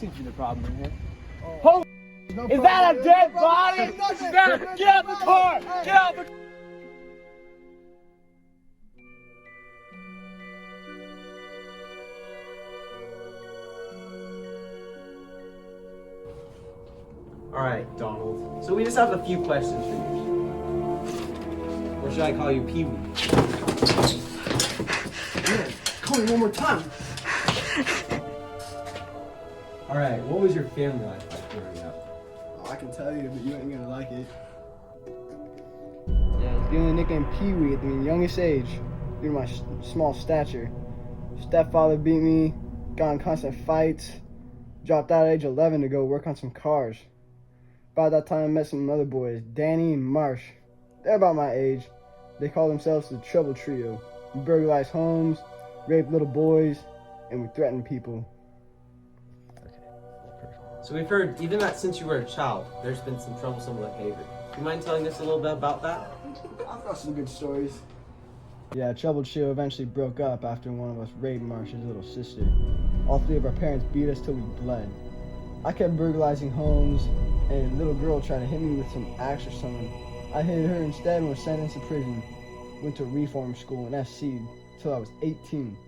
seems to be the problem in here. Oh, Holy, is that a dead body? Get out the car! Get out the car! Alright, Donald. So we just have a few questions for you. Or should I call you Pee Wee? man, call me one more time. Alright, what was your family life like growing up? Oh, I can tell you, but you ain't gonna like it. Yeah, I was given the nickname Pee Wee at the youngest age due to my small stature. Stepfather beat me, got in constant fights, dropped out at age 11 to go work on some cars. By that time, I met some other boys, Danny and Marsh. They're about my age. They call themselves the Trouble Trio. We burglarized homes, raped little boys, and we threatened people. So we've heard, even that since you were a child, there's been some troublesome behavior. You mind telling us a little bit about that? I've got some good stories. Yeah, Trouble Trio eventually broke up after one of us raped Marsh's little sister. All three of our parents beat us till we bled. I kept burglarizing homes, and a little girl tried to hit me with some axe or something. I hit her instead and was sentenced to prison. Went to reform school in SC till I was 18.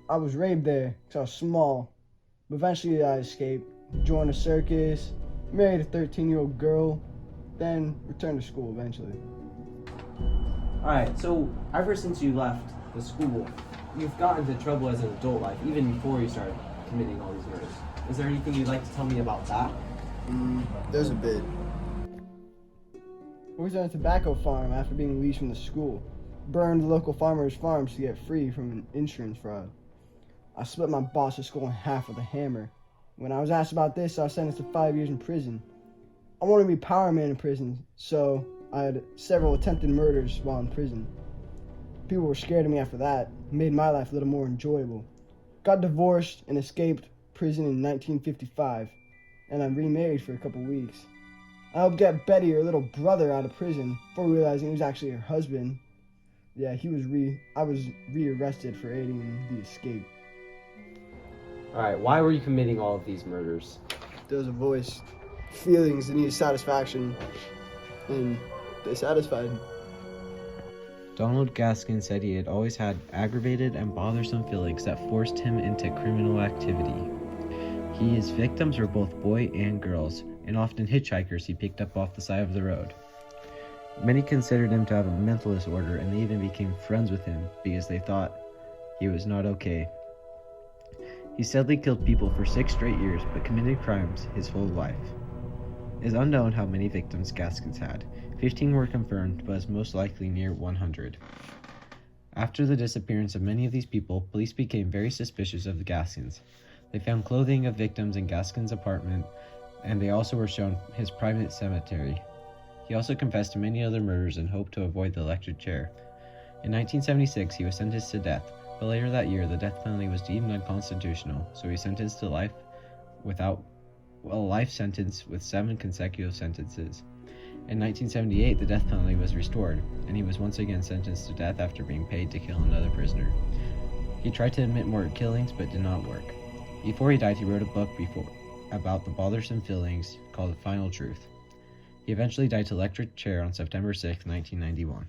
I was raped there because I was small, but eventually I escaped, joined a circus, married a 13-year-old girl, then returned to school eventually. Alright, so ever since you left the school, you've gotten into trouble as an adult life, even before you started committing all these murders. Is there anything you'd like to tell me about that? There's a bit. I was on a tobacco farm after being released from the school. Burned the local farmers' farms to get free from an insurance fraud. I split my boss's skull in half with a hammer. When I was asked about this, I was sentenced to 5 years in prison. I wanted to be power man in prison, so I had several attempted murders while in prison. People were scared of me after that. It made my life a little more enjoyable. Got divorced and escaped prison in 1955, and I remarried for a couple weeks. I helped get Betty, her little brother, out of prison before realizing he was actually her husband. Yeah, I was rearrested for aiding the escape. Alright, why were you committing all of these murders? There was a voice, feelings that needed satisfaction, and they satisfied. Donald Gaskins said he had always had aggravated and bothersome feelings that forced him into criminal activity. His victims were both boys and girls, and often hitchhikers he picked up off the side of the road. Many considered him to have a mental disorder, and they even became friends with him because they thought he was not okay. He sadly killed people for 6 straight years, but committed crimes his whole life. It is unknown how many victims Gaskins had. 15 were confirmed, but is most likely near 100. After the disappearance of many of these people, police became very suspicious of the Gaskins. They found clothing of victims in Gaskins' apartment, and they also were shown his private cemetery. He also confessed to many other murders and hoped to avoid the electric chair. In 1976, he was sentenced to death, but later that year, the death penalty was deemed unconstitutional, so he was sentenced to life sentence with 7 consecutive sentences. In 1978, the death penalty was restored, and he was once again sentenced to death after being paid to kill another prisoner. He tried to admit more killings, but did not work. Before he died, he wrote a book about the bothersome feelings called The Final Truth. He eventually died to electric chair on September 6, 1991.